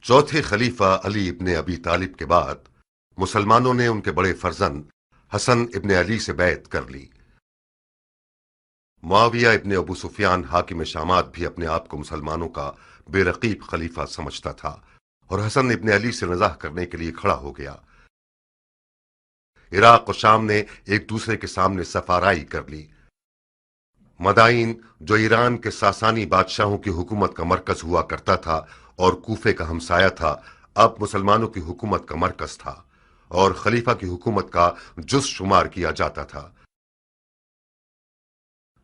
चौथे खलीफा अली इब्ने अबी तालिब के बाद मुसलमानों ने उनके बड़े फर्जंद हसन इब्ने अली से बैत कर ली। मुआविया इब्ने अबू सुफियान हाकिम शामात भी अपने आप को मुसलमानों का बेरकीब खलीफा समझता था और हसन इब्ने अली से नज़ाह करने के लिए खड़ा हो गया। इराक और शाम ने एक दूसरे के सामने सफाराई कर ली। मदाइन, जो ईरान के सासानी बादशाहों की हुकूमत का मरकज हुआ करता था और कूफे का हमसाया था, अब मुसलमानों की हुकूमत का मरकज था और खलीफा की हुकूमत का जुज़ शुमार किया जाता था।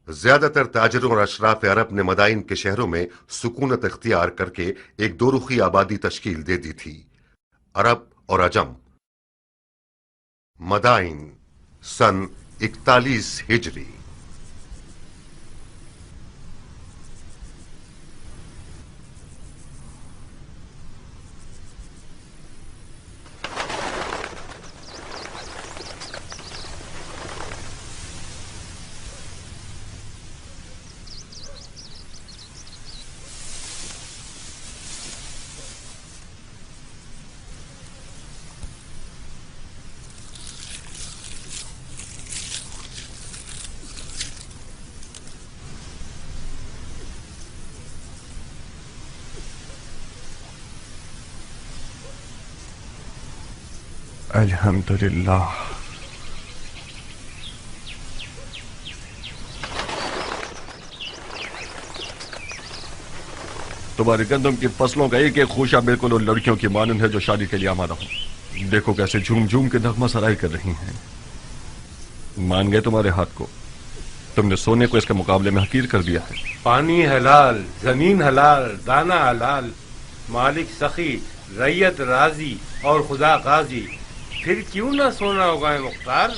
ज्यादातर ताजिरों और अशराफ अरब ने मदाइन के शहरों में सुकूनत इख्तियार करके एक दोरुखी आबादी तश्कील दे दी थी, अरब और अजम। मदाइन सन 41 हिजरी। अल्हम्दुलिल्लाह। तुम्हारी गंदम की फसलों का एक एक खूशा बिल्कुल उन लड़कियों की मानंद है जो शादी के लिए आमादा हो। देखो कैसे झूम झूम के नगमा सराई कर रही हैं। मान गए तुम्हारे हाथ को। तुमने सोने को इसके मुकाबले में हकीर कर दिया है। पानी हलाल, जमीन हलाल, दाना हलाल, मालिक सखी, रैयत राजी और खुदा गाजी, फिर क्यों ना सोना होगा मुख्तार।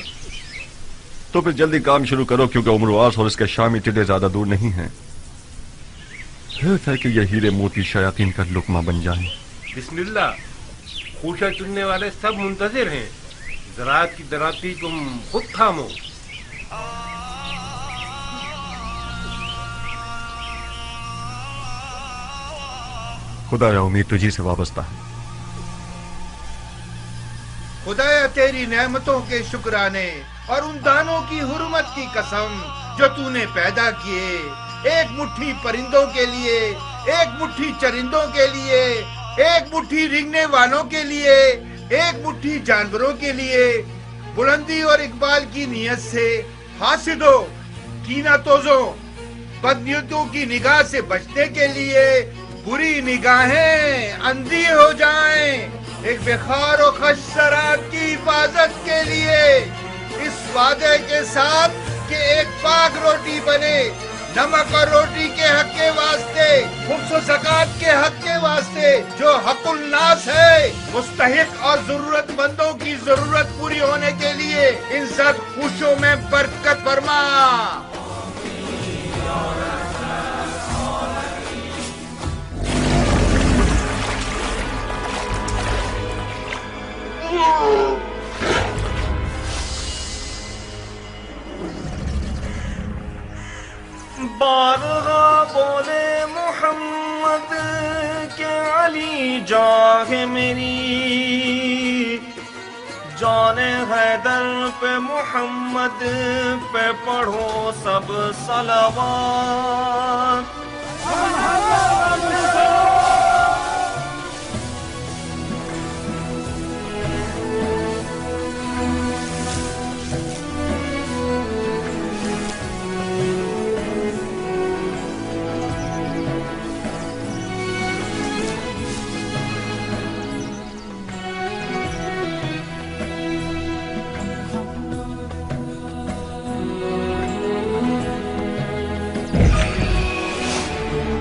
तो फिर जल्दी काम शुरू करो, क्योंकि उम्रवास और इसके शामी टिड्डे ज्यादा दूर नहीं हैं। है कि ये हीरे मोती शयातीन का लुकमा बन जाए। बिस्मिल्लाह, खूशा चुनने वाले सब मुंतजिर हैं। ज़राअत की दराती तुम खुद थामो। खुदाया उम्मीद तुझी से वाबस्ता है। खुदाया तेरी नेमतों के शुक्राने और उन दानों की हुर्मत की कसम जो तूने पैदा किए, एक मुट्ठी परिंदों के लिए, एक मुट्ठी चरिंदों के लिए, एक मुट्ठी रिंगने वालों के लिए, एक मुट्ठी जानवरों के लिए। बुलंदी और इकबाल की नियत से हासिदों, कीना तोजों, बदनियतों की निगाह से बचने के लिए बुरी निगाहें अंधी हो जाएं, एक बेखार और खश सराब की हिफाजत के लिए, इस वादे के साथ कि एक पाक रोटी बने, नमक और रोटी के हक के वास्ते, खुब्स और ज़कात के हक के वास्ते, जो हकुल नास है, मुस्तहिक और जरूरतमंदों की जरूरत पूरी होने के लिए इन सब खुशियों में बरकत फरमा। बारगा बोले मोहम्मद के अली जाग मेरी, जाने हैदर पे मोहम्मद पे पढ़ो सब सलावत।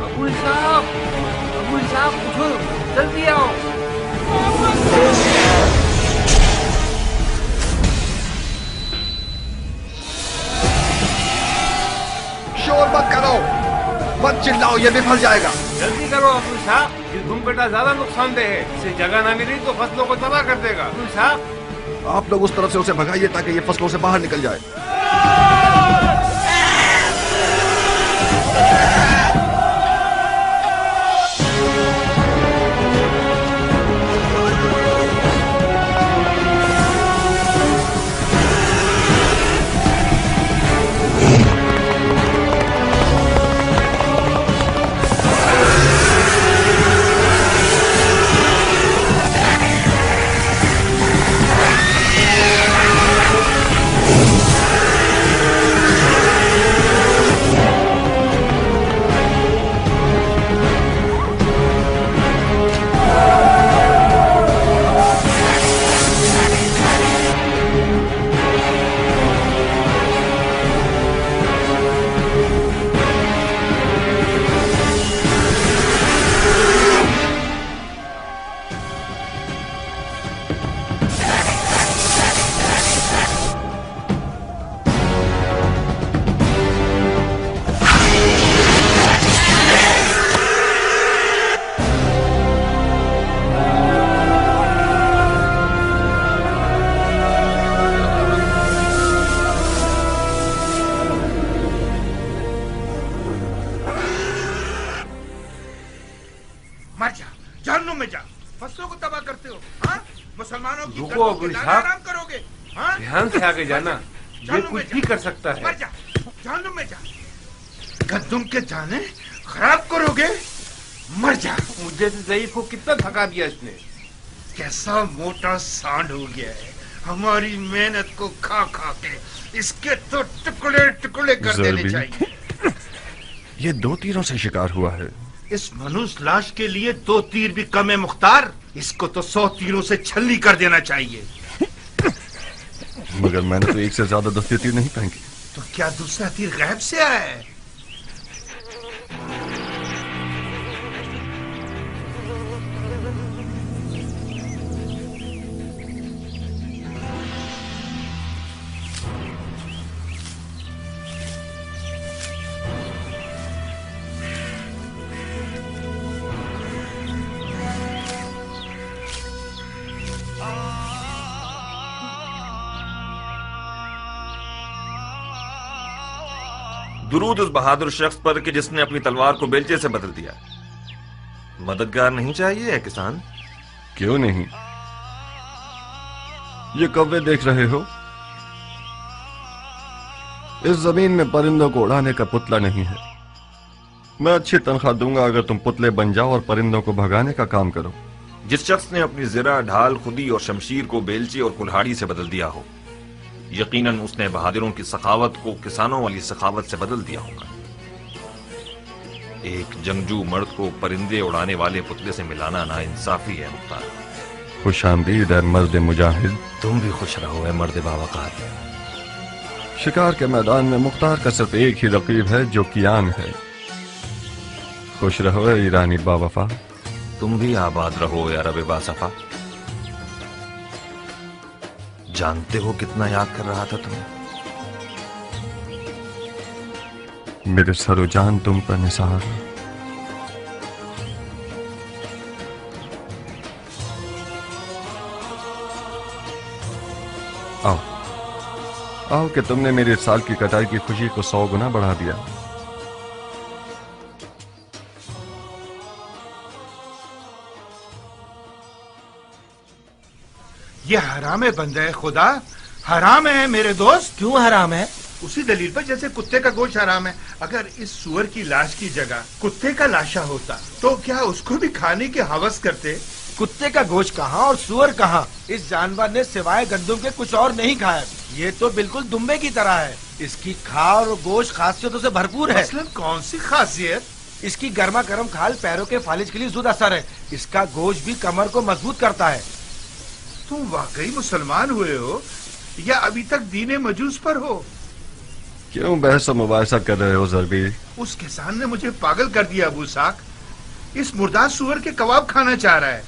अबुल साहब उठो, जल्दी आओ। शोर मत करो, मत चिल्लाओ, ये भी फंस जाएगा। जल्दी करो अबुल साहब, ये घुमकटा ज्यादा नुकसानदेह है, इसे जगह न मिली तो फसलों को तबाह कर देगा। अबुल साहब आप लोग उस तरफ से उसे भगाइए ताकि ये फसलों से बाहर निकल जाए। मर जा, जहन्नुम में जा, फसलों को तबाह करते हो। हाँ, मुसलमानों की रुको गर्दनों अबुल के साहब। आराम करोगे। हाँ, ध्यान से आगे जाना, ये जहन्नुम कुछ में भी जा। कर सकता मर है। जा, जहन्नुम में जा, गद्दुम के जाने खराब करोगे। मर जा। मुझे से ज़ईफ को कितना थका दिया इसने। कैसा मोटा सांड हो गया है, हमारी मेहनत को खा खा के इसके तो टुकड़े टुकड़े कर देने ज़रबी। चाहिए। ये 2 तीरों से शिकार हुआ है। इस मनुष्य लाश के लिए 2 तीर भी कम है मुख्तार, इसको तो 100 तीरों से छलनी कर देना चाहिए। मगर मैंने तो 1 से ज्यादा दस्ते तीर नहीं फेंके। तो क्या दूसरा तीर गैब से आया है? दुरूद उस बहादुर शख्स पर कि जिसने अपनी तलवार को बेलचे से बदल दिया। मददगार नहीं चाहिए है किसान? क्यों नहीं? ये कौवे देख रहे हो? इस जमीन में परिंदों को उड़ाने का पुतला नहीं है। मैं अच्छी तनख्वाह दूंगा अगर तुम पुतले बन जाओ और परिंदों को भगाने का काम करो। जिस शख्स ने अपनी ज़रा, ढाल, खुदी और शमशीर को बेलचे और कुल्हाड़ी से बदल दिया हो, यकीनन उसने बहादुरों की सखावत को किसानों वाली सखावत से बदल दिया होगा। ایک جنگجو مرد کو پرندے اڑانے والے پتلے سے ملانا ناانصافی ہے مختار. خوش آمدید اے مرد مجاہد. تم بھی خوش رہو اے مرد باوقار. شکار کے میدان میں مختار کا صرف ایک ہی رقیب ہے جو کیان ہے. خوش رہو اے ایرانی باوفا. تم بھی آباد رہو اے عرب باصفا. جانتے ہو کتنا یاد کر رہا تھا تمہیں. میرے سر و جان تم پر نثار. آؤ آؤ کہ تم نے میرے سال کی کٹائی کی خوشی کو 100 گنا بڑھا دیا. یہ حرام ہے بندہ خدا، حرام ہے میرے دوست. کیوں حرام ہے؟ اسی دلیل پر جیسے کتے کا گوشت حرام ہے. اگر اس سور کی لاش کی جگہ کتے کا لاشا ہوتا تو کیا اس کو بھی کھانے کی ہوس کرتے؟ کتے کا گوشت کہاں اور سور کہاں؟ اس جانور نے سوائے گندم کے کچھ اور نہیں کھایا. یہ تو بالکل دمبے کی طرح ہے. اس کی کھال اور گوشت خاصیتوں سے بھرپور ہے. مثلاً کون سی خاصیت؟ اس کی گرما گرم کھال پیروں کے فالج کے لیے زود اثر ہے. اس کا گوشت بھی کمر کو مضبوط کرتا ہے. تم واقعی مسلمان ہوئے ہو یا ابھی تک دین مجوس پر ہو؟ کیوں بحث و مباحثہ کر رہے ہو ضربی؟ اس کسان نے مجھے پاگل کر دیا ابو ساک. اس مردار سور کے کباب کھانا چاہ رہا ہے.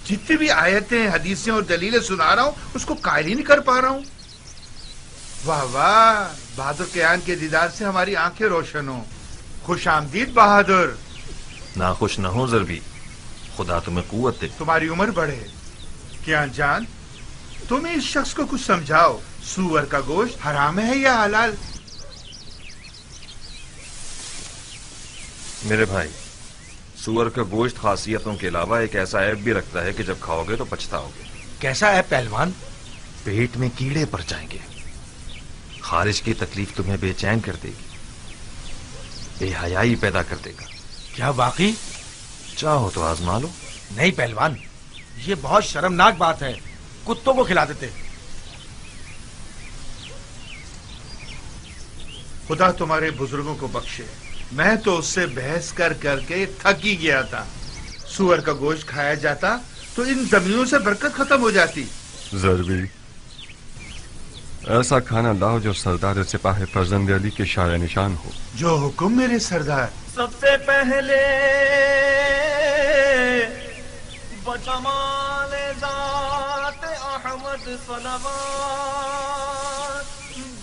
جتنی بھی آیتیں حدیثیں اور دلیلیں سنا رہا ہوں اس کو قائل ہی نہیں کر پا رہا ہوں. واہ واہ، بہادر کیان کے دیدار سے ہماری آنکھیں روشن ہوں. خوش آمدید بہادر. ناخوش نہ ہو ضربی، خدا تمہیں قوت دے. تمہاری عمر بڑھے. کیان جان، تم اس شخص کو کچھ سمجھاؤ. سور کا گوشت حرام ہے یا حلال؟ میرے بھائی، سور کا گوشت خاصیتوں کے علاوہ ایک ایسا عیب بھی رکھتا ہے کہ جب کھاؤ گے تو پچھتاؤ گے. کیسا ہے پہلوان؟ پیٹ میں کیڑے پڑ جائیں گے. خارج کی تکلیف تمہیں بے چین کر دے گی، بے حیائی پیدا کر دے گا. کیا واقعی؟ چاہو تو آزما لو. نہیں پہلوان، یہ بہت شرمناک بات ہے. کتوں کو کھلا دیتے. خدا تمہارے بزرگوں کو بخشے. میں تو اس سے بحث کر کر کے تھک ہی گیا تھا. سور کا گوشت کھایا جاتا تو ان زمینوں سے برکت ختم ہو جاتی. ضربی، ایسا کھانا لاؤ جو سردار سپاہ فرزند علی کے شایع نشان ہو. جو حکم میرے سردار. سب سے پہلے بجمال ذات احمد صلوات،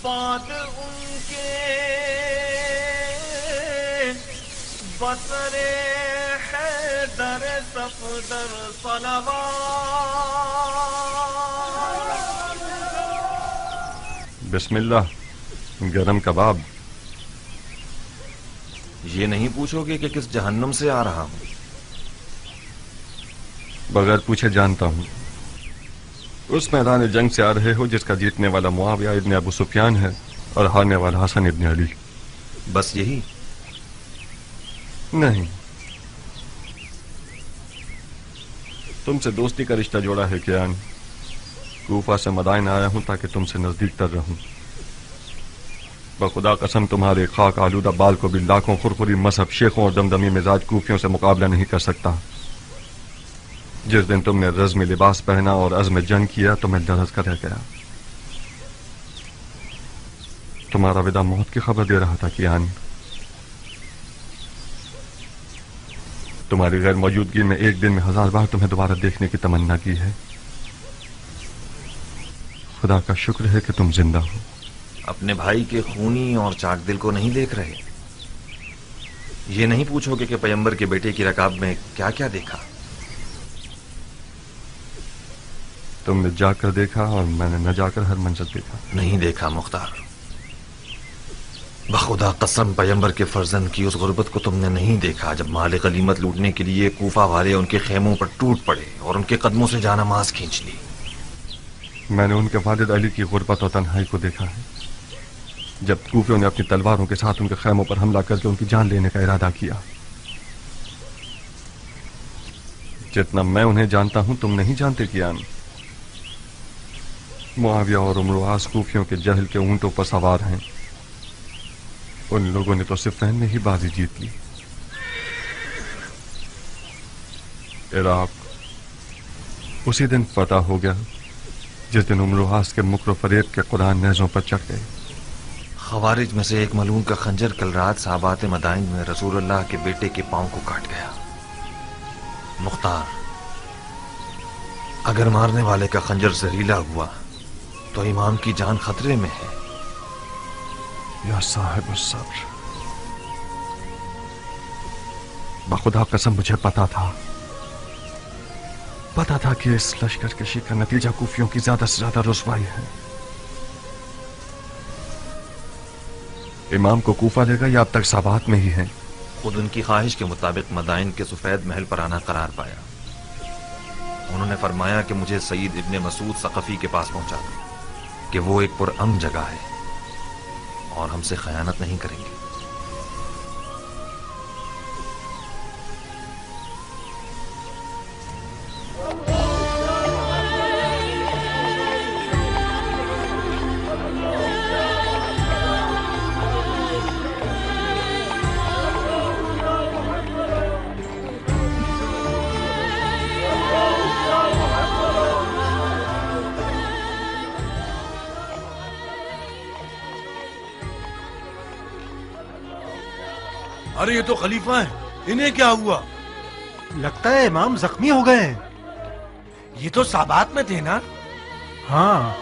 بعد ان کے بصر حیدر صفدر صلوات. بسم اللہ. گرم کباب. یہ نہیں پوچھو گے کہ کس جہنم سے آ رہا ہوں. بغیر پوچھے جانتا ہوں. اس میدان جنگ سے آ رہے ہو جس کا جیتنے والا معاویہ ابن ابو سفیان ہے اور ہارنے والا حسن ابن علی. بس یہی؟ نہیں، تم سے دوستی کا رشتہ جوڑا ہے کیان. کوفہ سے مدائن آیا ہوں تاکہ تم سے نزدیک تر رہوں. بخدا قسم تمہارے خاک آلودہ بال کو بھی لاکھوں خرخری مذہب شیخوں اور دمدمی مزاج کوفیوں سے مقابلہ نہیں کر سکتا. جس دن تم نے رزمی لباس پہنا اور عزم جنگ کیا تو میں لرز کر رہ گیا. تمہارا وداع موت کی خبر دے رہا تھا کیان. تمہاری غیر موجودگی میں ایک دن میں 1000 بار تمہیں دوبارہ دیکھنے کی تمنا کی ہے. خدا کا شکر ہے کہ تم زندہ ہو. اپنے بھائی کے خونی اور چاک دل کو نہیں دیکھ رہے. یہ نہیں پوچھو گے کہ پیغمبر کے بیٹے کی رکاب میں کیا کیا دیکھا. تم نے جا کر دیکھا اور میں نے نہ جا کر ہر منظر دیکھا. نہیں دیکھا مختار. بخدا قسم پیغمبر کے فرزند کی اس غربت کو تم نے نہیں دیکھا جب مال غنیمت لوٹنے کے لیے کوفہ والے ان کے خیموں پر ٹوٹ پڑے اور ان کے قدموں سے جانماز کھینچ لی. میں نے ان کے والد علی کی غربت اور تنہائی کو دیکھا ہے جب کوفیوں نے اپنی تلواروں کے ساتھ ان کے خیموں پر حملہ کر کے ان کی جان لینے کا ارادہ کیا. جتنا میں انہیں جانتا ہوں تم نہیں جانتے کیان. معاویہ اور عمرو عاص کوفیوں کے جہل کے اونٹوں پر سوار ہیں. उन लोगों ने तो सिफ़ैन में ही बाजी जीत ली। इराक उसी दिन फतह हो गया जिस दिन उम्र के मुकर फरेब के कुरान नेज़ों पर चढ़ गए। खवारिज में से एक मलून का खंजर कल रात साहबात मदाइन में रसूलुल्लाह के बेटे के पांव को काट गया। मुख्तार, अगर मारने वाले का खंजर जहरीला हुआ तो इमाम की जान खतरे में है। या साहिब सब्र, बखुदा कसम मुझे पता था कि इस लश्कर कशी का नतीजा कूफियों की ज्यादा से ज्यादा रुसवाई है। इमाम को कूफा लेगा या अब तक साबात में ही है? खुद उनकी ख्वाहिश के मुताबिक मदाइन के सफेद महल पर आना करार पाया। उन्होंने फरमाया कि मुझे सईद इब्ने मसूद सकफी के पास पहुंचा दो कि वो एक पुरअमन जगह है और हमसे खयानत नहीं करेंगे। अरे ये तो खलीफा है, इन्हें क्या हुआ? लगता है इमाम जख्मी हो गए हैं। ये तो साबात में थे ना? हाँ,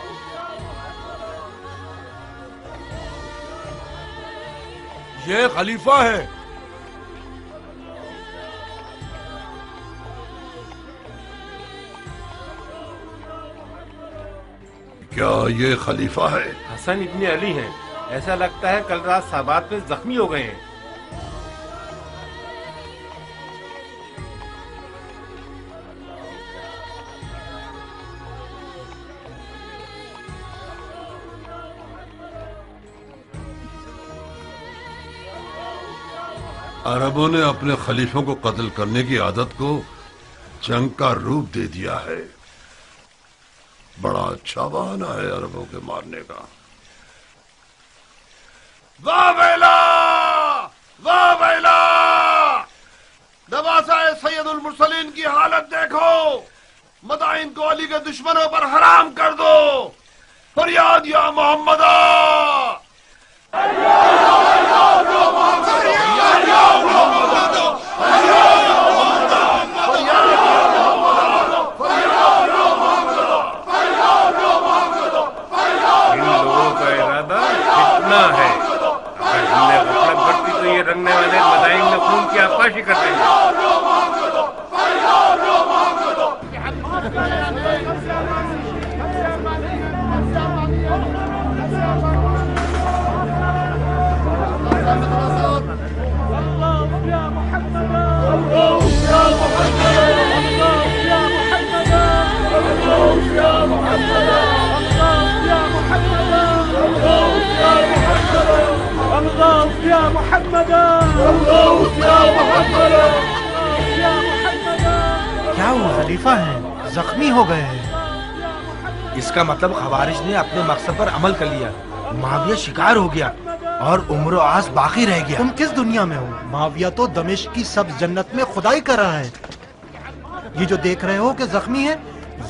ये खलीफा है। क्या ये खलीफा है? हसन इब्ने अली हैं। ऐसा लगता है कल रात साबात में जख्मी हो गए हैं। अरबों ने अपने खलीफों को कत्ल करने की आदत को जंग का रूप दे दिया है। बड़ा अच्छा बहाना है अरबों के मारने का। वाह बैला, वाह बैला! नवासा सैयदुल मुरसलीन की हालत देखो। मदाइन को अली के दुश्मनों पर हराम कर दो। फरियाद या मोहम्मदा! ये रंगने वाले मदाइन में खून की आपाशी करते हैं। क्या वो खलीफा हैं, जख्मी हो गए हैं। इसका मतलब खवारिज ने अपने मकसद पर अमल कर लिया। माविया शिकार हो गया और उम्र आस बाकी रह गया। तुम किस दुनिया में हो? माविया तो दमिश्क की सब्ज जन्नत में खुदाई कर रहा है। ये जो देख रहे हो कि जख्मी है,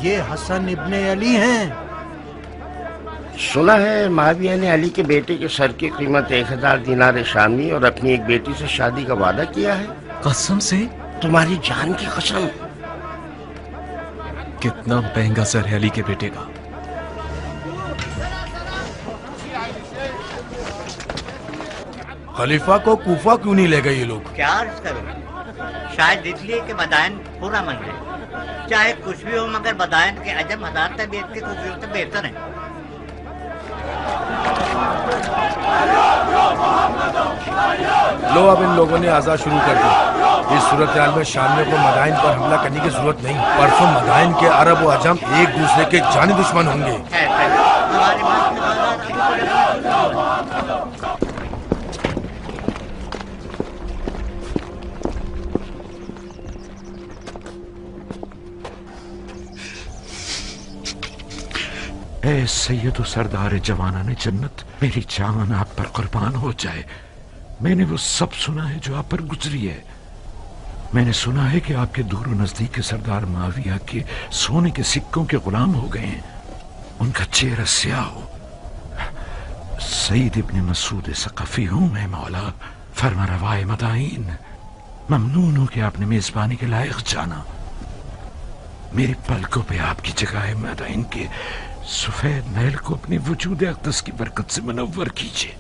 ये हसन इब्ने अली हैं। सुना है माविया ने अली के बेटे के सर की कीमत 1000 दिनार शामी और अपनी एक बेटी से शादी का वादा किया है। कसम से? तुम्हारी जान की कसम। कितना महंगा सर है अली के बेटे का। खलीफा को कूफा क्यों नहीं ले गए ये लोग? क्या अर्ज करूं? शायद इसलिए कि मदाइन पूरा मन गए। चाहे कुछ भी हो मगर मदाइन के अजम हजार तबीयत के खूबियों से बेहतर है। लो अब इन लोगों ने आजाद शुरू कर दी। इस सूरत हाल में शामियों को मदाइन पर हमला करने की जरूरत नहीं। परसों मदाइन के अरब और अजम एक दूसरे के जानी दुश्मन होंगे। ए सैयद सरदार जवाना ने जन्नत, मेरी जान आप पर कुर्बान हो जाए। میں نے وہ سب سنا ہے جو آپ پر گزری ہے. میں نے سنا ہے کہ آپ کے دور و نزدیک کے سردار معاویہ کے سونے کے سکوں کے غلام ہو گئے ہیں. ان کا چہرہ سیاہ ہو. سعید ابن مسعود ثقفی ہوں میں مولا. فرما روائے مدائن، ممنون ہوں کہ آپ نے میزبانی کے لائق جانا. میری پلکوں پہ آپ کی جگہ ہے مدائن کے سفید محل کو اپنے وجود اقدس کی برکت سے منور کیجیے.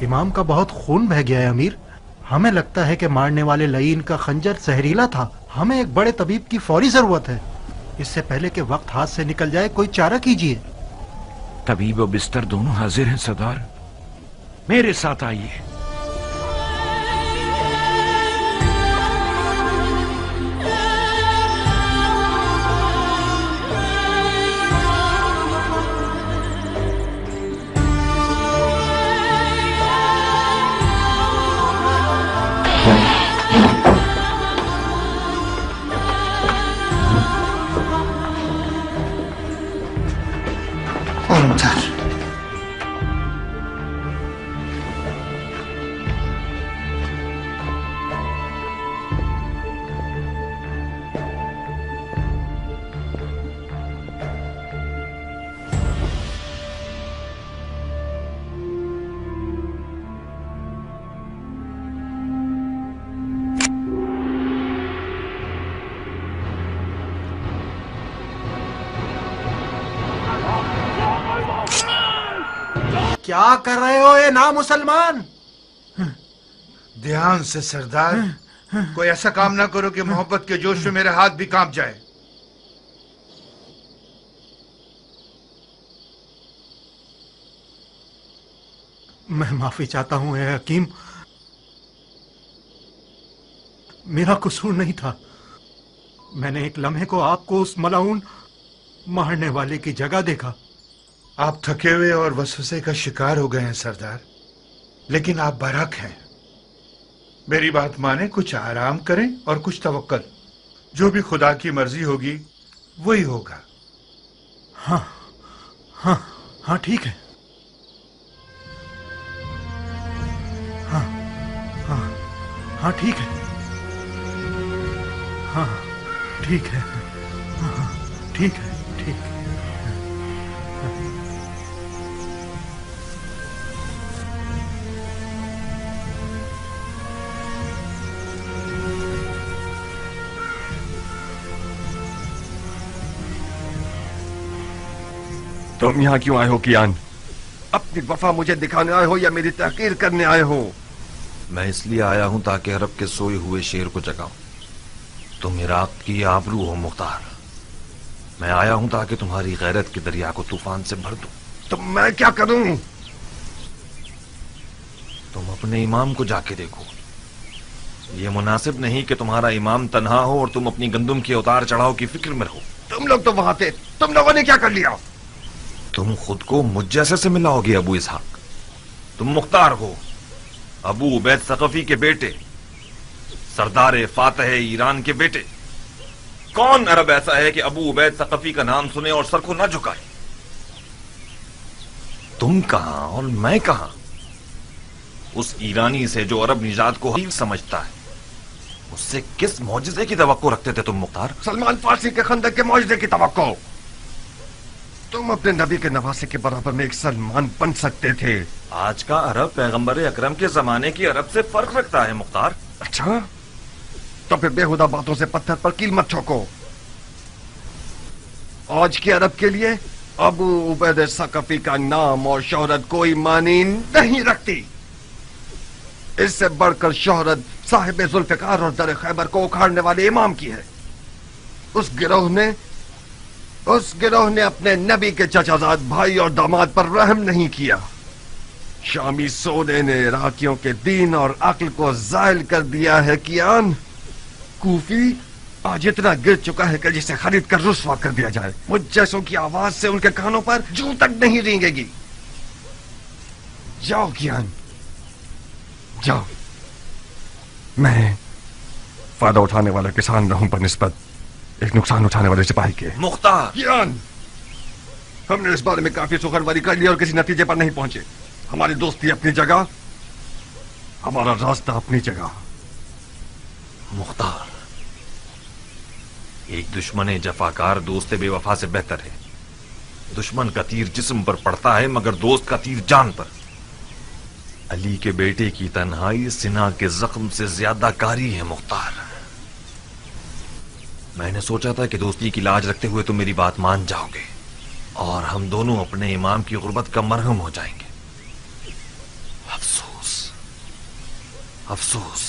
امام کا بہت خون بہہ گیا ہے امیر. ہمیں لگتا ہے کہ مارنے والے لعین کا خنجر زہریلا تھا. ہمیں ایک بڑے طبیب کی فوری ضرورت ہے. اس سے پہلے کہ وقت ہاتھ سے نکل جائے کوئی چارہ کیجیے. طبیب و بستر دونوں حاضر ہیں سردار. میرے ساتھ آئیے. کیا کر رہے ہو اے نامسلمان؟ دھیان سے سردار، کوئی ایسا کام نہ کرو کہ محبت کے جوش میں میرے ہاتھ بھی کانپ جائے. میں معافی چاہتا ہوں اے حکیم. میرا قصور نہیں تھا. میں نے ایک لمحے کو آپ کو اس ملعون مارنے والے کی جگہ دیکھا. آپ تھکے ہوئے اور وسوسے کا شکار ہو گئے ہیں سردار، لیکن آپ برحق ہیں. میری بات مانیں، کچھ آرام کریں اور کچھ توکل. جو بھی خدا کی مرضی ہوگی وہی ہوگا. ہاں ہاں ہاں ٹھیک ہے. ہاں ہاں ہاں ٹھیک ہے. ہاں ٹھیک ہے. ہاں ٹھیک ہے. ٹھیک ہے. تم یہاں کیوں آئے ہو کیان؟ اپنی وفا مجھے دکھانے آئے ہو یا میری تحقیر کرنے آئے ہو؟ میں اس لیے آیا ہوں تاکہ عرب کے سوئے ہوئے شیر کو جگاؤں. تم عراق کی آبرو ہو مختار. میں آیا ہوں تاکہ تمہاری غیرت کے دریا کو طوفان سے بھر دوں. تو میں کیا کروں؟ تم اپنے امام کو جا کے دیکھو. یہ مناسب نہیں کہ تمہارا امام تنہا ہو اور تم اپنی گندم کے اتار چڑھاؤ کی فکر میں رہو. تم لوگ تو وہاں تھے، تم لوگوں نے کیا کر لیا؟ تم خود کو مجھ جیسے سے ملاؤ گے ابو اسحاق. تم مختار ہو، ابو عبید ثقفی کے بیٹے، سردار فاتح ایران کے بیٹے. کون عرب ایسا ہے کہ ابو عبید ثقفی کا نام سنے اور سر کو نہ جھکائے؟ تم کہاں اور میں کہاں؟ اس ایرانی سے جو عرب نژاد کو حقیر سمجھتا ہے، اس سے کس معجزے کی توقع رکھتے تھے تم مختار؟ سلمان فارسی کے خندق کے معجزے کی توقع. تم اپنے نبی کے نواسے کے برابر میں ایک سلمان بن سکتے تھے. آج کا عرب پیغمبر اکرم کے زمانے کی عرب سے فرق رکھتا ہے مختار. اچھا، تو پھر بےہودہ باتوں سے پتھر پر کیل مت ٹھوکو. آج کے عرب کے لیے ابو عبید ثقفی کا نام اور شہرت کوئی معنی نہیں رکھتی. اس سے بڑھ کر شہرت صاحب ذوالفقار اور در خیبر کو اکھاڑنے والے امام کی ہے. اس گروہ نے اپنے نبی کے چچا زاد بھائی اور داماد پر رحم نہیں کیا. شامی سودے نے عراقیوں کے دین اور عقل کو زائل کر دیا ہے. کیان کوفی آج اتنا گر چکا ہے کہ جسے خرید کر رسوا کر دیا جائے. مجھ جیسوں کی آواز سے ان کے کانوں پر جوں تک نہیں رینگے گی. جاؤ کیان، جاؤ. میں فائدہ اٹھانے والا کسان رہوں پر نسبت ایک نقصان اٹھانے والے سپاہی کے. مختار، کیان، ہم نے اس بارے میں کافی سخنوری کر لی اور کسی نتیجے پر نہیں پہنچے. ہماری دوستی اپنی جگہ हमारा रास्ता अपनी जगह। मुख्तार, एक दुश्मन जफाकार दोस्त बेवफा से बेहतर है। दुश्मन का तीर जिस्म पर पड़ता है मगर दोस्त का तीर जान पर। अली के बेटे की तन्हाई सिना के जख्म से ज्यादा कारी है मुख्तार। मैंने सोचा था कि दोस्ती की लाज रखते हुए तुम मेरी बात मान जाओगे और हम दोनों अपने इमाम की गुर्बत का मरहम हो जाएंगे। अफसोस, अफसोस।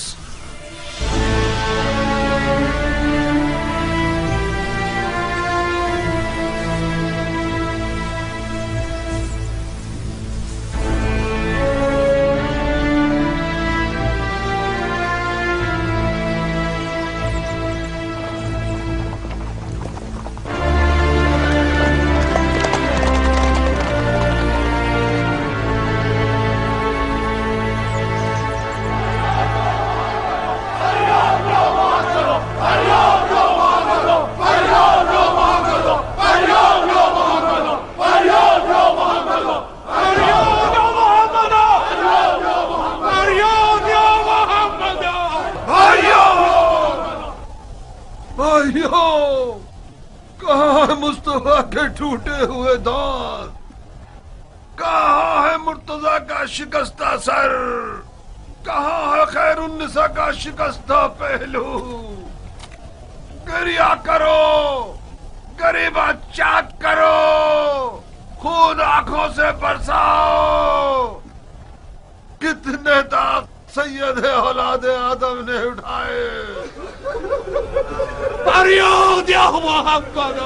कहाँ है मुस्तफा के टूटे हुए दांत? कहाँ है मुर्तजा का शिकस्ता सर? कहाँ है खैरुन्निसा का शिकस्ता पहलू? गरिया करो, गरीबा चाक करो, खून आंखों से बरसाओ। कितने दाग सैयद औलाद आदम ने उठाए। फरियाद या मोहम्मद,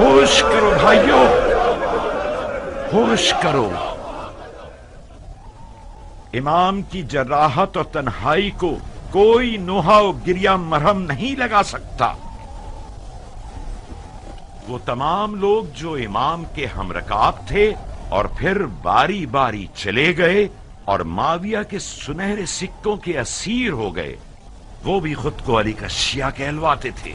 होश करो भाइयों, होश करो। इमाम की जराहत और तन्हाई को कोई नोहा और गिरिया मरहम नहीं लगा सकता। वो तमाम लोग जो इमाम के हमरकाब थे और फिर बारी बारी चले गए और माविया के सुनहरे सिक्कों के असीर हो गए, वो भी खुद को अली का शिया कहलवाते थे।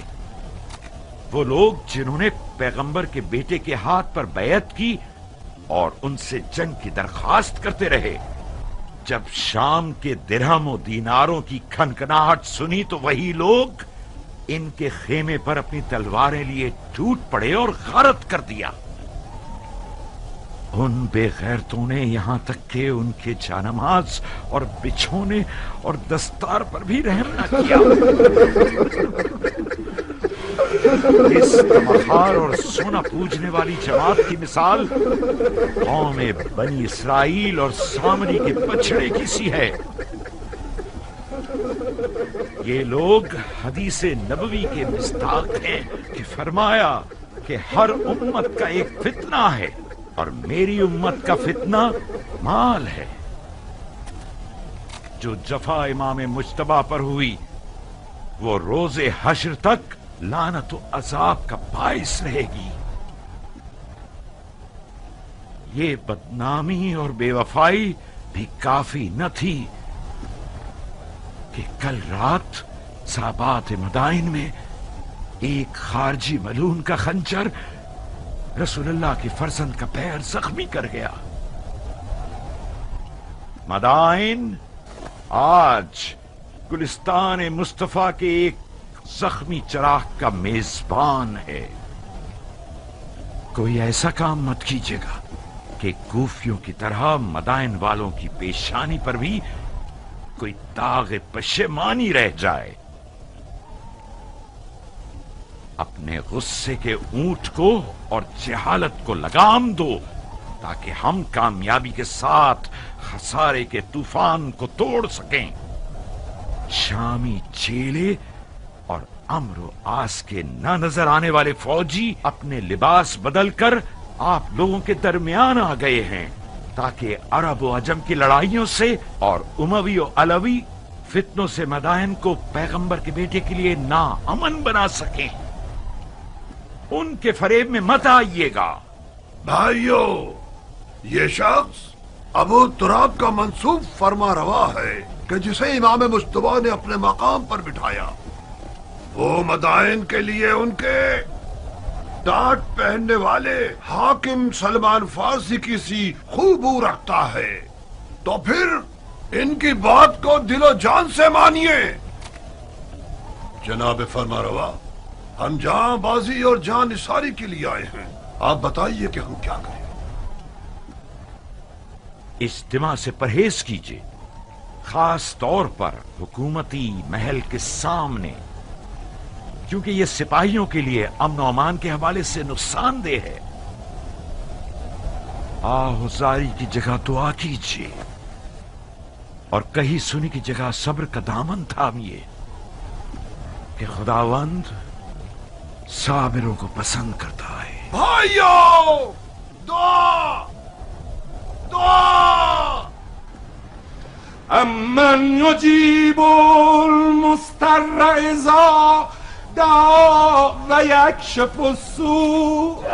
वो लोग जिन्होंने पैगंबर के बेटे के हाथ पर बैयत की और उनसे जंग की दरखास्त करते रहे। जब शाम के दिरहम और दीनारों की खनखनाहट सुनी तो वही लोग इनके खेमे पर अपनी तलवारें लिए टूट पड़े और गारत कर दिया। उन बेगैरतों ने यहां तक के उनके जानमाज और बिछोने और दस्तार पर भी रहम न किया। इस तमखार और सोना पूजने वाली जमात की मिसाल कौम बनी इसराइल और सामरी के बछड़े की सी है। ये लोग हदीसे नबवी के मिस्ताक हैं कि फरमाया कि हर उम्मत का एक फितना है और मेरी उम्मत का फितना माल है। जो जफा इमाम मुज्तबा पर हुई वो रोजे हश्र तक लानत व अजाब का बाइस रहेगी। ये बदनामी और बेवफाई भी काफी न थी कि कल रात साबात मदाइन में एक खारजी मलून का खंजर रसूलुल्लाह के फर्जंद का पैर जख्मी कर गया। मदाइन आज गुलिस्तान मुस्तफा के एक जख्मी चराग का मेजबान है। कोई ऐसा काम मत कीजिएगा कि कूफियों की तरह मदाइन वालों की पेशानी पर भी कोई दाग पशेमानी रह जाए। अपने गुस्से के ऊंट को और जहालत को लगाम दो ताकि हम कामयाबी के साथ खसारे के तूफान को तोड़ सकें। शामी चेले और अम्र आस के न नजर आने वाले फौजी अपने लिबास बदलकर आप लोगों के दरमियान आ गए हैं ताकि अरब और अजम की लड़ाइयों से और उमवी और अलवी फितनों से मदाइन को पैगंबर के बेटे के लिए ना अमन बना सकें। उनके फरेब में मत आइएगा। भाइयों, ये शख्स अबू तुराब का मंसूब फरमा रवा है। کہ جسے امام مجتبی نے اپنے مقام پر بٹھایا وہ مدائن کے لیے ان کے ڈانٹ پہننے والے حاکم سلمان فارسی کی سی خوبو رکھتا ہے، تو پھر ان کی بات کو دل و جان سے مانیے۔ جناب فرمانروا، ہم جان بازی اور جان نثاری کے لیے آئے ہیں، آپ بتائیے کہ ہم کیا کریں؟ اجتماع سے پرہیز کیجیے، خاص طور پر حکومتی محل کے سامنے، کیونکہ یہ سپاہیوں کے لیے امن و امان کے حوالے سے نقصان دہ ہے۔ آہوزاری کی جگہ دعا کیجیے اور کہیں سنی کی جگہ صبر کا دامن تھامیے کہ خداوند صابروں کو پسند کرتا ہے۔ بھائیو، دعا دعا۔ امن یجیب المضطر اذا دعا و یکشف السوء۔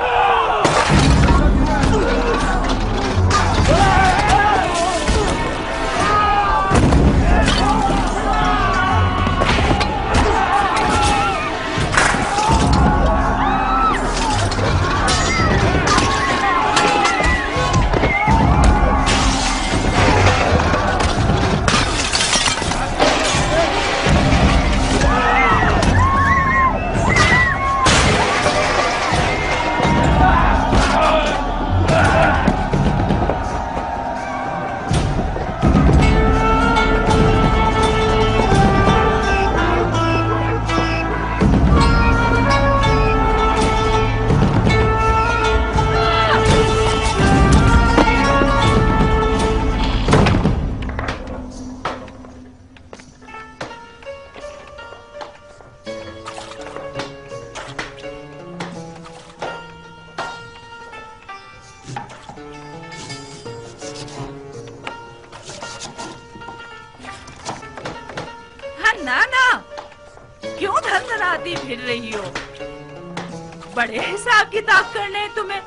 بڑے حساب کتاب کرنے تمہیں۔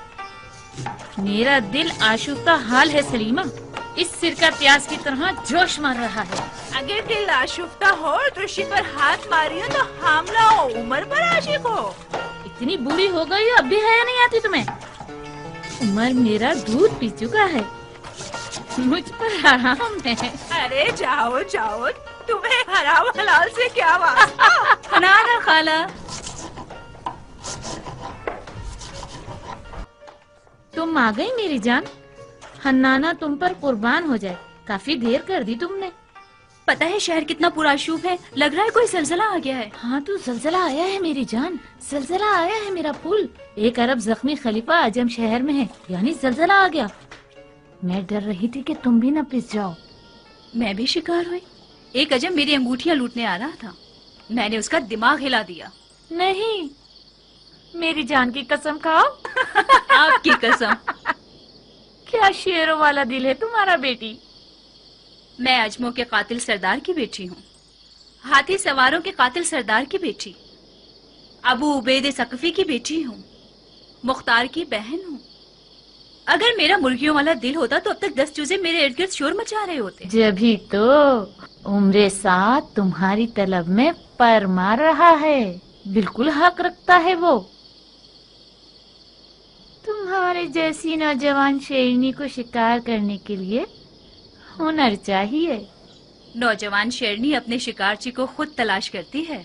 میرا دل آشفتہ حال ہے سلیمہ، اس سرکہ پیاز کی طرح جوش مار رہا ہے۔ اگر دل آشفتہ ہو اور رشی پر ہاتھ ماری ہو تو حاملہ ہو، عمر پر عاشق ہو۔ اتنی بوڑھی ہو گئی ہو اب بھی حیا نہیں آتی تمہیں؟ عمر میرا دودھ پی چکا ہے، مجھ پر حرام ہے۔ ارے جاؤ جاؤ، تمہیں حرام حلال سے کیا واسطہ؟ نانا خالہ، تم آ گئی میری جان؟ حنانہ تم پر قربان ہو جائے، کافی دیر کر دی تم نے۔ پتہ ہے شہر کتنا پرآشوب ہے، لگ رہا ہے کوئی زلزلہ آ گیا ہے۔ ہاں تو زلزلہ آیا ہے میری جان، زلزلہ آیا ہے میرا پھول۔ ایک ارب زخمی خلیفہ عجم شہر میں ہے، یعنی زلزلہ آ گیا۔ میں ڈر رہی تھی کہ تم بھی نہ پس جاؤ۔ میں بھی شکار ہوئی، ایک عجم میری انگوٹھیاں لوٹنے آ رہا تھا، میں نے اس کا دماغ ہلا دیا۔ نہیں، میری جان کی قسم کھاؤ۔ آپ کی قسم۔ کیا شیروں والا دل ہے تمہارا بیٹی۔ میں اجموں کے قاتل سردار کی بیٹی ہوں، ہاتھی سواروں کے قاتل سردار کی بیٹی، ابو عبید ثقفی کی بیٹی ہوں، مختار کی بہن ہوں۔ اگر میرا مرغیوں والا دل ہوتا تو اب تک 10 چوزے میرے ارد گرد شور مچا رہے ہوتے۔ جبھی تو عمر ساتھ تمہاری طلب میں پر مار رہا ہے، بالکل حق رکھتا ہے وہ۔ تمہارے جیسی نوجوان شیرنی کو شکار کرنے کے لیے ہنر چاہیے۔ نوجوان شیرنی اپنے شکارچی کو خود تلاش کرتی ہے۔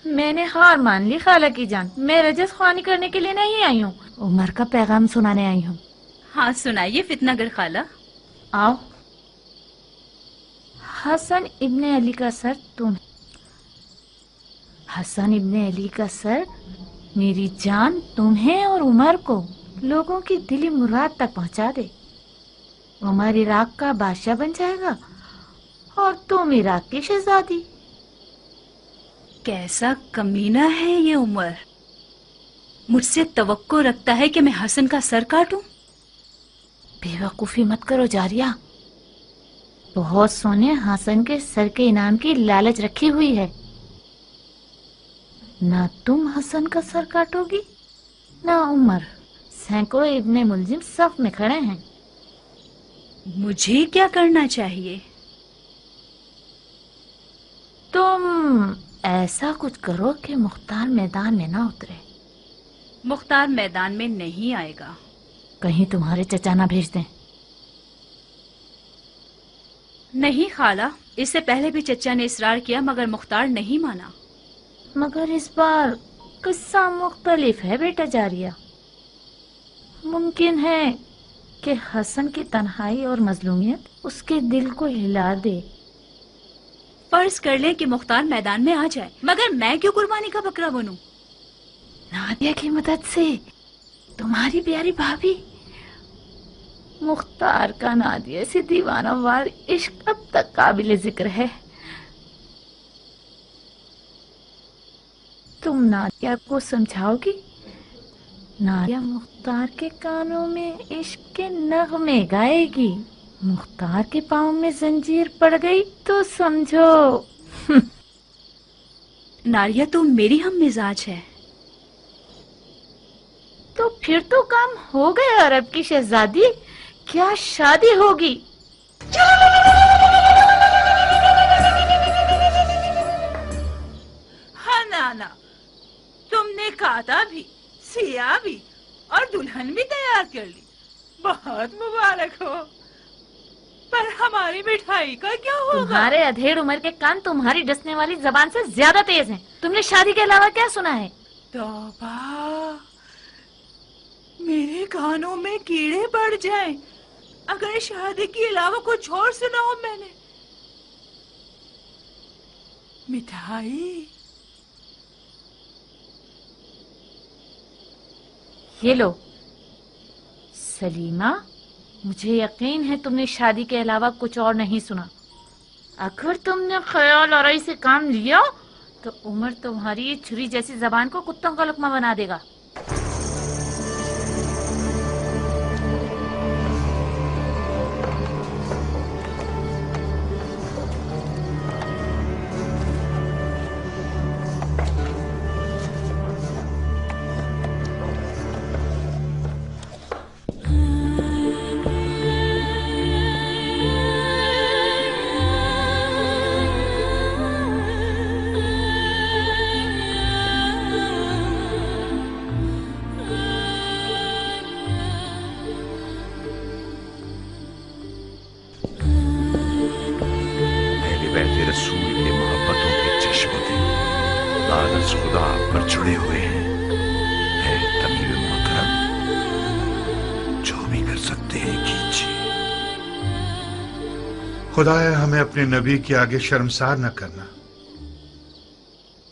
میں نے ہار مان لی خالہ کی جان، میں رجس خوانی کرنے کے لیے نہیں آئی ہوں، عمر کا پیغام سنانے آئی ہوں۔ ہاں سنائیے فتنہ گر خالہ۔ آؤ۔ حسن ابن علی کا سر تم، حسن ابن علی کا سر میری جان تمہیں اور عمر کو لوگوں کی دلی مراد تک پہنچا دے۔ عمر عراق کا بادشاہ بن جائے گا اور تم عراق کی شہزادی۔ کیسا کمینہ ہے یہ عمر، مجھ سے توقع رکھتا ہے کہ میں حسن کا سر کاٹوں۔ بے وقوفی مت کرو جاریہ، بہت سونے حسن کے سر کے انعام کی لالچ رکھی ہوئی ہے۔ نہ تم حسن کا سر کاٹو گی نہ عمر، سینکڑوں ابن ملزم صف میں کھڑے ہیں۔ مجھے کیا کرنا چاہیے؟ तुम ऐसा कुछ करो कि मुख्तार मैदान में ना उतरे। मुख्तार मैदान में नहीं आएगा। कहीं तुम्हारे चचा ना भेज दें। नहीं खाला, इससे पहले भी चचा ने इसरार किया मगर मुख्तार नहीं माना। मगर इस बार किस्सा मुख्तलिफ है बेटा जारिया। मुमकिन है कि हसन की तन्हाई और मजलूमियत उसके दिल को हिला दे। फर्ज कर लें कि मुख्तार मैदान में आ जाए, मगर मैं क्यों कुर्बानी का बकरा बनूं? नादिया की मदद से तुम्हारी प्यारी भाभी। मुख्तार का नादिया से दीवाना वार इश्क अब तक काबिल जिक्र है। तुम नादिया को समझाओगी? नादिया मुख्तार के कानों में इश्क के नगमे गाएगी। मुख्तार के पाँव में जंजीर पड़ गई तो समझो। नारिया तो मेरी हम मिजाज है। तो फिर तो काम हो गया अरब की शहजादी। क्या शादी होगी? हाँ नाना, तुमने कादा भी, सिया भी और दुल्हन भी तैयार कर ली। बहुत मुबारक हो। पर हमारी मिठाई का क्या होगा? तुम्हारे अधेड़ उम्र के कान तुम्हारी डसने वाली जबान से ज्यादा तेज हैं। तुमने शादी के अलावा क्या सुना है? तौबा, मेरे कानों में कीड़े पड़ जाएं अगर शादी के अलावा कुछ और सुना हो मैंने। मिठाई ये लो। सलीमा, मुझे यकीन है तुमने शादी के अलावा कुछ और नहीं सुना। अगर तुमने ख्याल आराई से काम लिया तो उमर तुम्हारी ये छुरी जैसी जबान को कुत्तों का लुकमा बना देगा। खुदा पर जुड़े हुए हैं। है तमीम मोहतरम, जो भी कर सकते हैं कीजिए। खुदाया हमें अपने नबी के आगे शर्मसार न करना।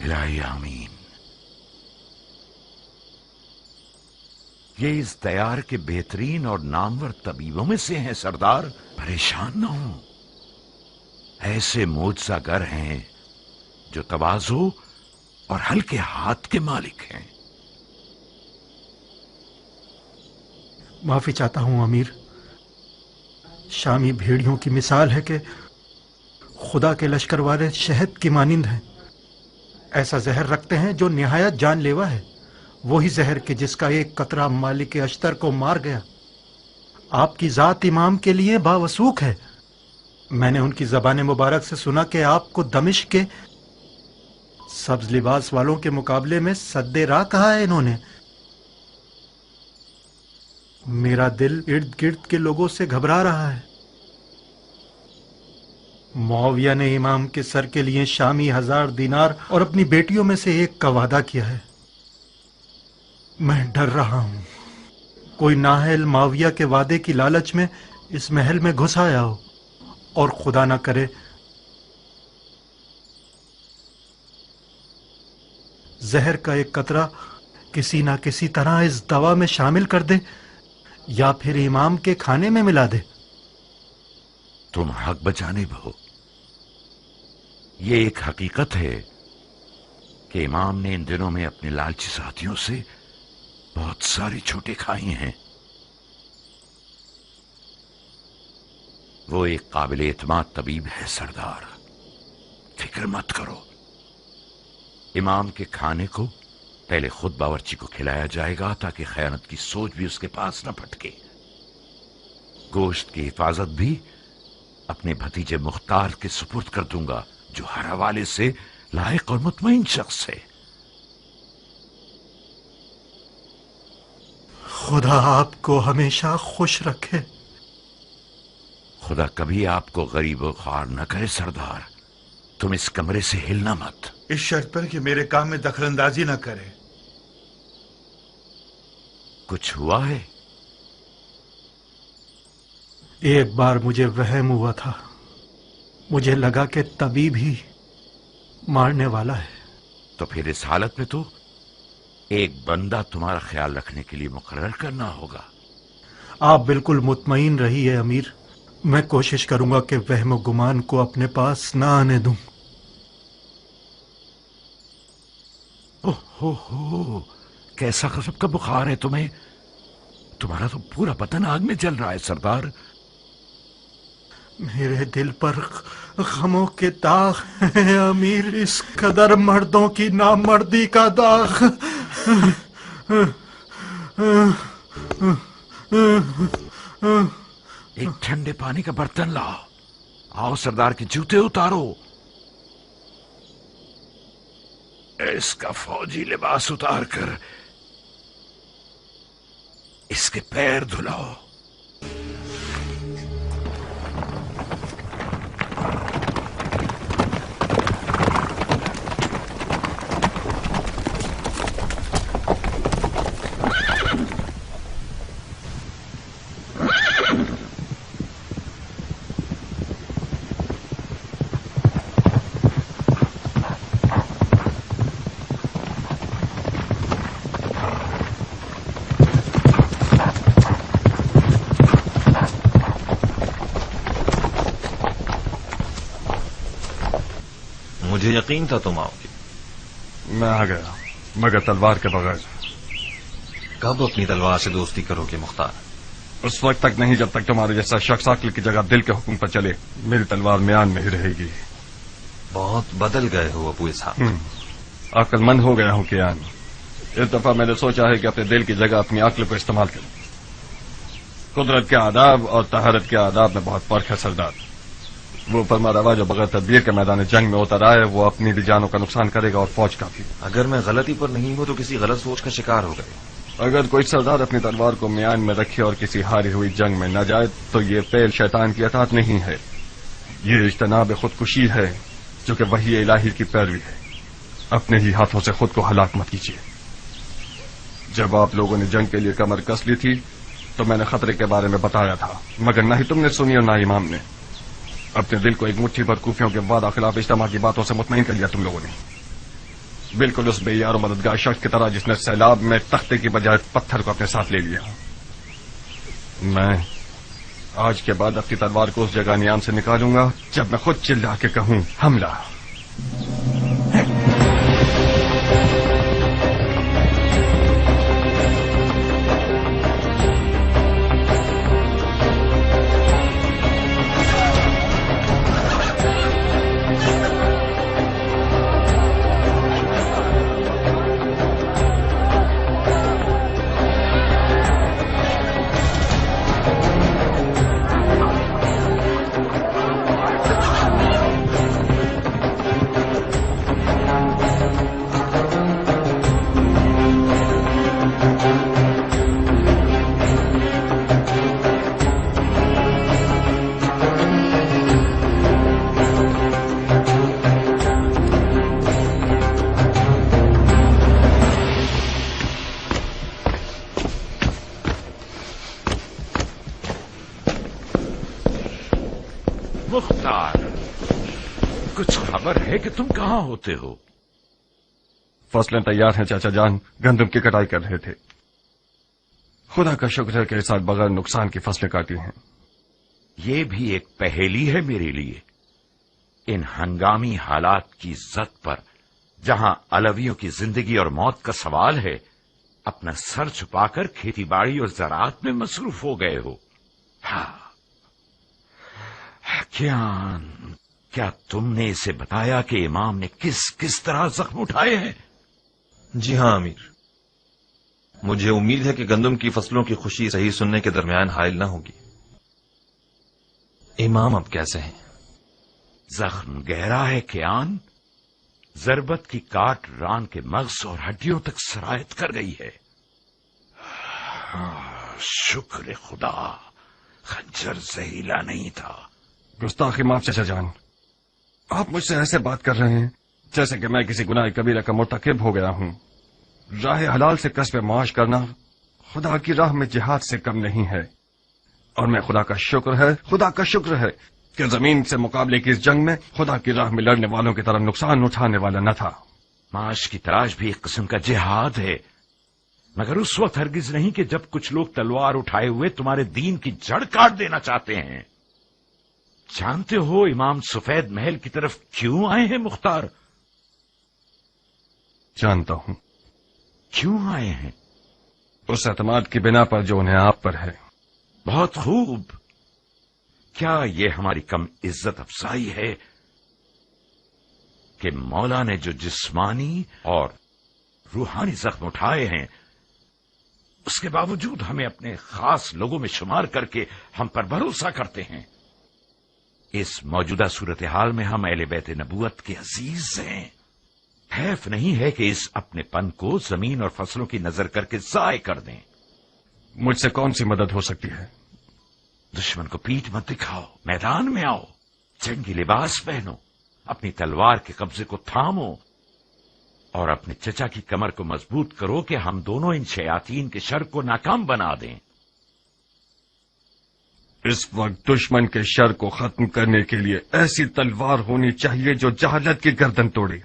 इलाही आमीन। ये इस दयार के बेहतरीन और नामवर तबीबों में से हैं सरदार। परेशान न हो। ऐसे मोजज़ागर हैं जो तवाज़ु और हल्के हाथ के मालिक हैं। माफी चाहता हूं अमीर। शामी भेड़ियों की मिसाल है कि खुदा के लश्कर वाले शहद की मानिंद हैं। ऐसा जहर रखते हैं जो निहायत जानलेवा है। वही जहर के जिसका एक कतरा मालिक अश्तर को मार गया। आपकी जात इमाम के लिए बावसूख है। मैंने उनकी ज़बान मुबारक से सुना कि आपको दमिश्क के सब्ज लिबास वालों के मुकाबले में सद्दे राह कहा है इन्होंने। मेरा दिल इर्द गिर्द के लोगों से घबरा रहा है। मुआविया ने इमाम के सर के लिए शामी 1000 दीनार और अपनी बेटियों में से एक का वादा किया है। मैं डर रहा हूं कोई नाहल मुआविया के वादे की लालच में इस महल में घुस आया हो और खुदा ना करे जहर का एक कतरा किसी ना किसी तरह इस दवा में शामिल कर दे या फिर इमाम के खाने में मिला दे। तुम हक बजानिब हो। ये एक हकीकत है कि इमाम ने इन दिनों में अपने लालची साथियों से बहुत सारी छूटें खाई हैं। वो एक काबिल एतमाद तबीब है सरदार, फिक्र मत करो। इमाम के खाने को पहले खुद बावर्ची को खिलाया जाएगा ताकि खयानत की सोच भी उसके पास न भटके। गोश्त की हिफाजत भी अपने भतीजे मुख्तार के सुपुर्द कर दूंगा जो हर हवाले से लायक और मुतमईन शख्स है। खुदा आपको हमेशा खुश रखे। खुदा कभी आपको गरीब और ख्वार न करे सरदार। तुम इस कमरे से हिलना मत। इस शर्त पर कि मेरे काम में दखलंदाजी न करे। कुछ हुआ है? एक बार मुझे वहम हुआ था, मुझे लगा कि तबीब ही मारने वाला है। तो फिर इस हालत में तो एक बंदा तुम्हारा ख्याल रखने के लिए मुकर्रर करना होगा। आप बिल्कुल मुतमईन रहिए अमीर, मैं कोशिश करूंगा कि वहम व गुमान को अपने पास ना आने दूं। ओहो, कैसा गजब का बुखार है तुम्हें। तुम्हारा तो पूरा बदन आग में जल रहा है सरदार। मेरे दिल पर गमों के दाग हैं अमीर, इस कदर मर्दों की नामर्दी का दाग। एक ठंडे पानी का बर्तन लाओ। आओ सरदार के जूते उतारो। इसका फौजी लिबास उतार कर इसके पैर धुलाओ। मुझे यकीन था तुम आओगे। मैं आ गया, मगर तलवार के बगैर। कब अपनी तलवार से दोस्ती करोगे मुख्तार? उस वक्त तक नहीं जब तक तुम्हारे जैसा शख्स अक्ल की जगह दिल के हुक्म पर चले। मेरी तलवार म्यान में ही रहेगी। बहुत बदल गए हो अबू इसहाक। अक्लमंद हो गया हूं कियान। इस दफा मैंने सोचा है कि अपने दिल की जगह अपनी अक्ल को इस्तेमाल करूं। कुदरत के आदाब और तहारत के आदाब में बहुत फर्क है सरदार। वो फरमा रवा जो बगैर तदबीर के मैदान जंग में उतर आए वो अपनी भी जानों का नुकसान करेगा और फौज का भी। अगर मैं गलती पर नहीं हूं तो किसी गलत सोच का शिकार हो गए। अगर कोई सरदार अपनी तलवार को म्यान में रखे और किसी हारी हुई जंग में न जाए तो ये फेल शैतान की अताअत नहीं है, ये इज्तनाब खुदकुशी है जो कि वही इलाही की पैरवी है। अपने ही हाथों से खुद को हलाक मत कीजिए। जब आप लोगों ने जंग के लिए कमर कस ली थी तो मैंने खतरे के बारे में बताया था, मगर न ही तुमने सुनी और न इमाम ने। अपने दिल को एक मुट्ठी भर कूफियों के वादा खिलाफ इज्तिमा की बातों से मुतमईन कर लिया तुम लोगों ने, बिल्कुल उस बेयार और मददगार शख्स की तरह जिसने सैलाब में तख्ते की बजाय पत्थर को अपने साथ ले लिया। मैं आज के बाद अपनी तलवार को उस जगह नियाम से निकालूंगा जब मैं खुद चिल्ला के कहूं हमला। मुख्तार, कुछ खबर है कि तुम कहां होते हो? फसलें तैयार हैं चाचा जान, गंदम की कटाई कर रहे थे। खुदा का शुक्र है कि इस साल बगैर नुकसान की फसलें काटी हैं। ये भी एक पहेली है मेरे लिए। इन हंगामी हालात की जद पर जहां अलवियों की जिंदगी और मौत का सवाल है, अपना सर छुपाकर खेतीबाड़ी और ज़राअत में मसरूफ हो गए हो। हाँ, क्या तुमने इसे बताया कि इमाम ने किस किस तरह जख्म उठाए हैं? जी हाँ अमीर, मुझे उम्मीद है कि गंदम की फसलों की खुशी सही सुनने के दरमियान हायल न होगी। इमाम अब कैसे हैं? जख्म गहरा है कियान। जरबत की काट रान के मग्ज और हड्डियों तक सरायत कर गई है। शुक्र खुदा, खंजर जहरीला नहीं था। गुस्ताखी माफ चाचा जान, आप मुझसे ऐसे बात कर रहे हैं जैसे कि मैं किसी गुनाह कबीरा का मुर्तकिब हो गया हूं। राह हलाल से कस्ब माश करना खुदा की राह में जिहाद से कम नहीं है। और मैं खुदा का शुक्र है कि जमीन से मुकाबले की इस जंग में खुदा की राह में लड़ने वालों की तरह नुकसान उठाने वाला न था। माश की तलाश भी एक किस्म का जिहाद है, मगर उस वक्त हरगिज नहीं कि जब कुछ लोग तलवार उठाए हुए तुम्हारे दीन की जड़ काट देना चाहते हैं। जानते हो इमाम सफेद महल की तरफ क्यों आए हैं मुख्तार? जानता हूं। क्यों आए हैं? उस एतमाद की बिना पर जो उन्हें आप पर है। बहुत खूब। क्या ये हमारी कम इज्जत अफजाई है कि मौला ने जो जिस्मानी और रूहानी जख्म उठाए हैं, उसके बावजूद हमें अपने खास लोगों में शुमार करके हम पर भरोसा करते हैं। इस मौजूदा सूरत हाल में हम अहले बैत नबूवत के अजीज हैं। हैफ नहीं है कि इस अपने पन को जमीन और फसलों की नजर करके जाय कर दें। मुझसे कौन सी मदद हो सकती है? दुश्मन को पीठ मत दिखाओ, मैदान में आओ, जंगी लिबास पहनो, अपनी तलवार के कब्जे को थामो और अपने चचा की कमर को मजबूत करो कि हम दोनों इन शयातीन के शर को नाकाम बना दें। इस वक्त दुश्मन के शर को खत्म करने के लिए ऐसी तलवार होनी चाहिए जो जहालत की गर्दन तोड़े,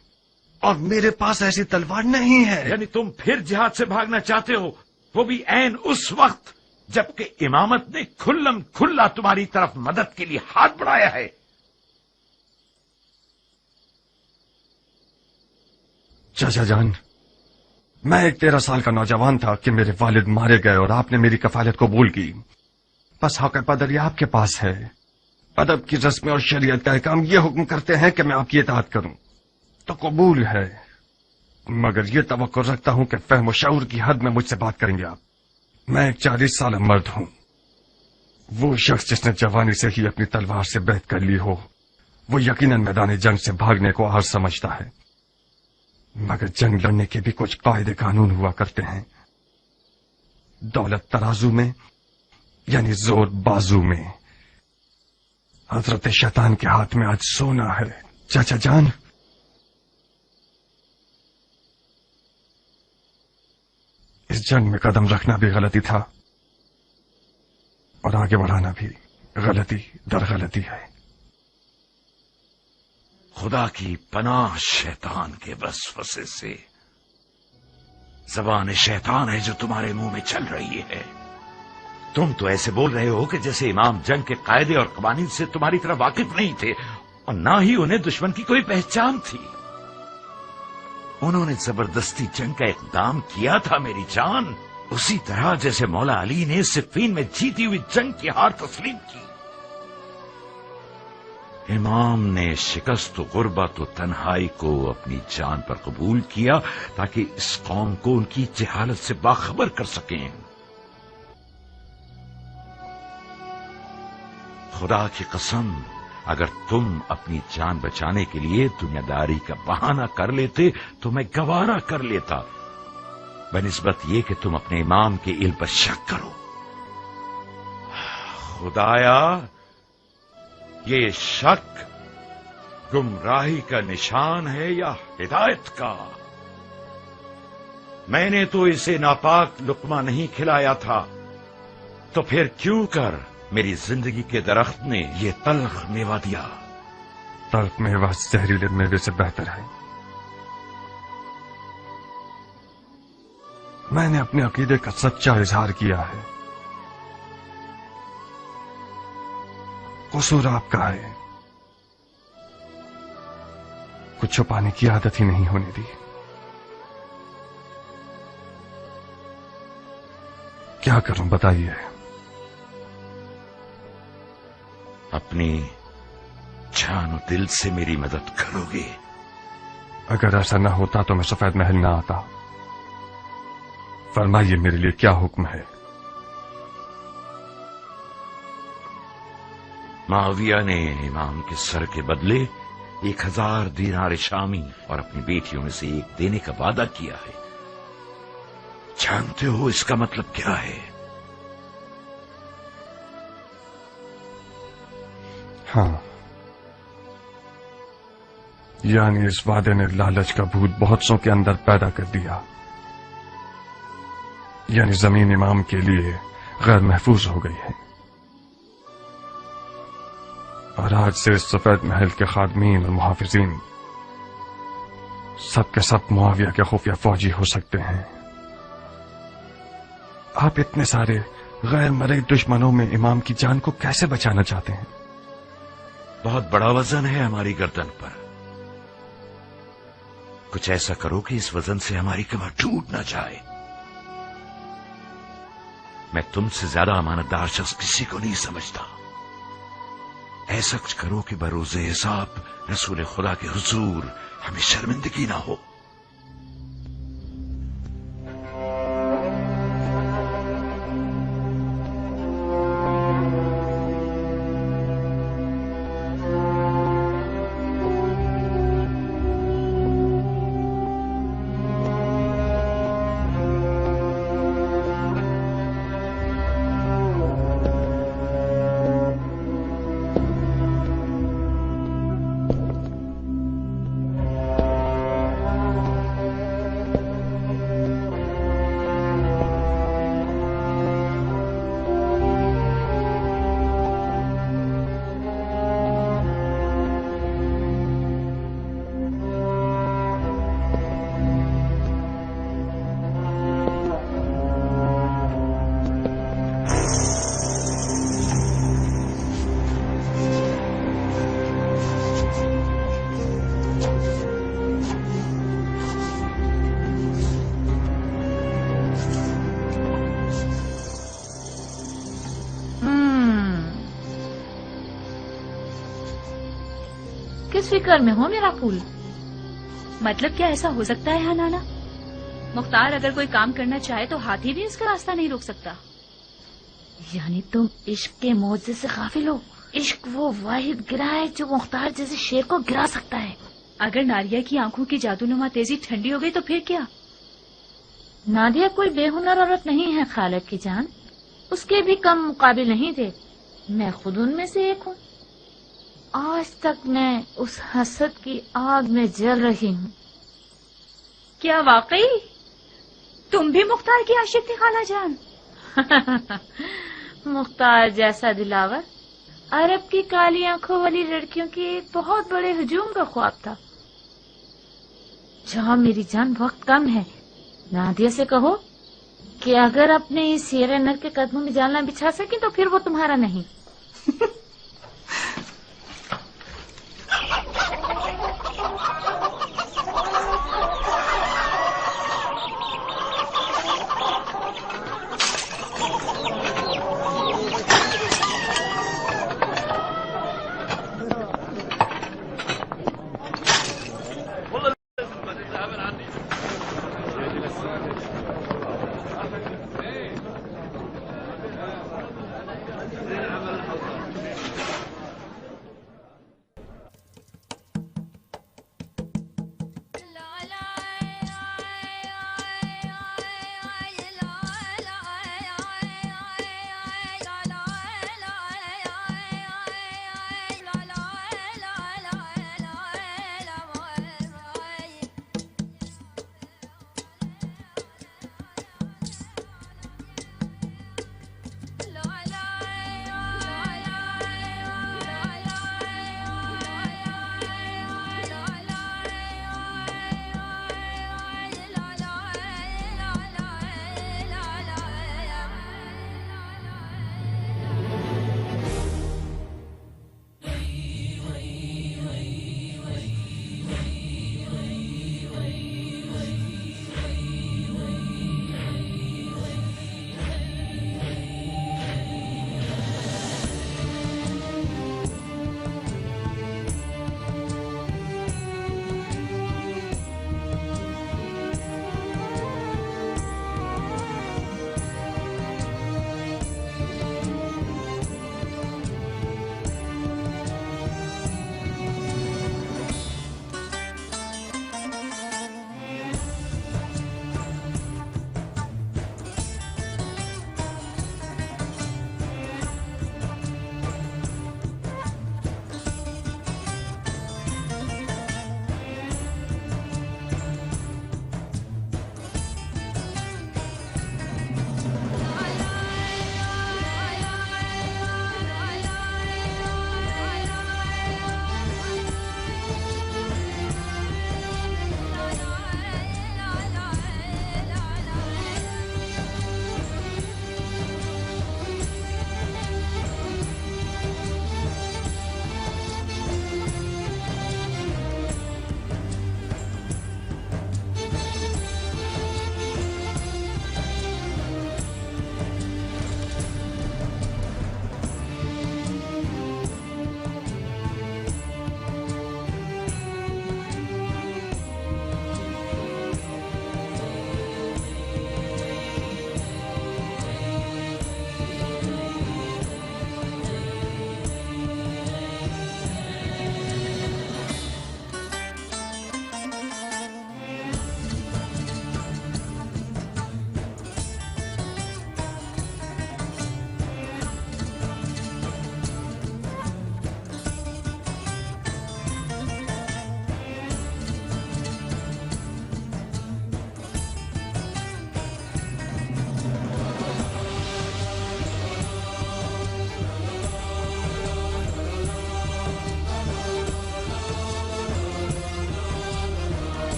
और मेरे पास ऐसी तलवार नहीं है। यानी तुम फिर जिहाद से भागना चाहते हो, वो भी ऐन उस वक्त जबकि इमामत ने खुल्लम खुल्ला तुम्हारी तरफ मदद के लिए हाथ बढ़ाया है। चाचा जान, मैं एक 13 साल का नौजवान था कि मेरे वालिद मारे गए और आपने मेरी कफालत कबूल की। बस हक पदर आपके पास है। अदब की रस्में और शरीयत का काम ये हुक्म करते हैं कि मैं आपकी इताअत करूं, तो कबूल है, मगर ये तवक्को रखता हूं कि फहम और शऊर की हद में मुझसे बात करेंगे आप। मैं एक 40 साल मर्द हूं। वो शख्स जिसने जवानी से ही अपनी तलवार से बैत कर ली हो, वो यकीनन मैदान जंग से भागने को आर समझता है, मगर जंग लड़ने के भी कुछ कायदे कानून हुआ करते हैं। दौलत तराजू में यानी जोर बाजू में। हजरत शैतान के हाथ में आज सोना है। चाचा जान, इस जंग में कदम रखना भी गलती था और आगे बढ़ाना भी गलती दर गलती है। खुदा की पनाह शैतान के वसवसे से। जबान शैतान है जो तुम्हारे मुंह में चल रही है। तुम तो ऐसे बोल रहे हो कि जैसे इमाम जंग के कायदे और कवानीन से तुम्हारी तरह वाकिफ नहीं थे और ना ही उन्हें दुश्मन की कोई पहचान थी। उन्होंने जबरदस्ती जंग का इक़दाम किया था मेरी जान, उसी तरह जैसे मौला अली ने सिफ़ीन में जीती हुई जंग की हार तस्लीम की। इमाम ने शिकस्त गुर्बत और तन्हाई को अपनी जान पर कबूल किया ताकि इस कौम को उनकी जहालत से बाखबर कर सकें। खुदा की कसम, अगर तुम अपनी जान बचाने के लिए दुनियादारी का बहाना कर लेते तो मैं गवारा कर लेता, बनिस्बत ये कि तुम अपने इमाम के इल्म पर शक करो। खुदाया, ये शक गुमराही का निशान है या हिदायत का? मैंने तो इसे नापाक लुकमा नहीं खिलाया था, तो फिर क्यों कर मेरी जिंदगी के दरख्त ने ये तल्ख मेवा दिया? तल्ख मेवा जहरीले मेवे से बेहतर है। मैंने अपने अकीदे का सच्चा इजहार किया है। कसूर आपका है, कुछ छुपाने की आदत ही नहीं होने दी। क्या करूं बताइए? अपनी जान दिल से मेरी मदद करोगे? अगर ऐसा न होता तो मैं सफेद महल न आता। फरमाइए मेरे लिए क्या हुक्म है? मुआविया ने इमाम के सर के बदले 1000 दीनार शामी और अपनी बेटियों में से एक देने का वादा किया है। जानते हो इसका मतलब क्या है? हाँ, यानी इस वादे ने लालच का भूत बहुत सौ के अंदर पैदा कर दिया। यानी जमीन इमाम के लिए गैर महफूज हो गई है और आज से इस सफेद महल के खादमीन और मुहाफिजीन सब के सब मुआविया के खुफिया फौजी हो सकते हैं। आप इतने सारे गैर मरे दुश्मनों में इमाम की जान को कैसे बचाना चाहते हैं? बहुत बड़ा वजन है हमारी गर्दन पर। कुछ ऐसा करो कि इस वजन से हमारी कमर टूट न जाए। मैं तुमसे ज्यादा अमानतदार शख्स किसी को नहीं समझता। ऐसा कुछ करो कि बरोज़े हिसाब रसूल खुदा के हुजूर हमें शर्मिंदगी ना हो। किस फिक्र में हो मेरा फूल? मतलब क्या ऐसा हो सकता है हनाना? मुख्तार अगर कोई काम करना चाहे तो हाथी भी इसका रास्ता नहीं रोक सकता। यानी तुम इश्क के मौजे से गाफिल हो। इश्क वो वाहिद गिरा है जो मुख्तार जैसे शेर को गिरा सकता है। अगर नादिया की आंखों की जादूनुमा तेजी ठंडी हो गई तो फिर क्या? नादिया कोई बेहुनर औरत नहीं है खालिद की जान, उसके भी कम मुकाबिल नहीं थे। मैं खुद उनमें से एक हूँ। आज तक मैं उस हसद की आग में जल रही हूँ। क्या वाकई तुम भी मुख्तार की आशिक थी खाला जान? मुख्तार जैसा दिलावर अरब की काली आंखों वाली लड़कियों की एक बहुत बड़े हुजूम का ख्वाब था। जाओ मेरी जान, वक्त कम है। नादिया से कहो कि अगर अपने इस शेर नर के कदमों में जालना बिछा सके तो फिर वो तुम्हारा नहीं।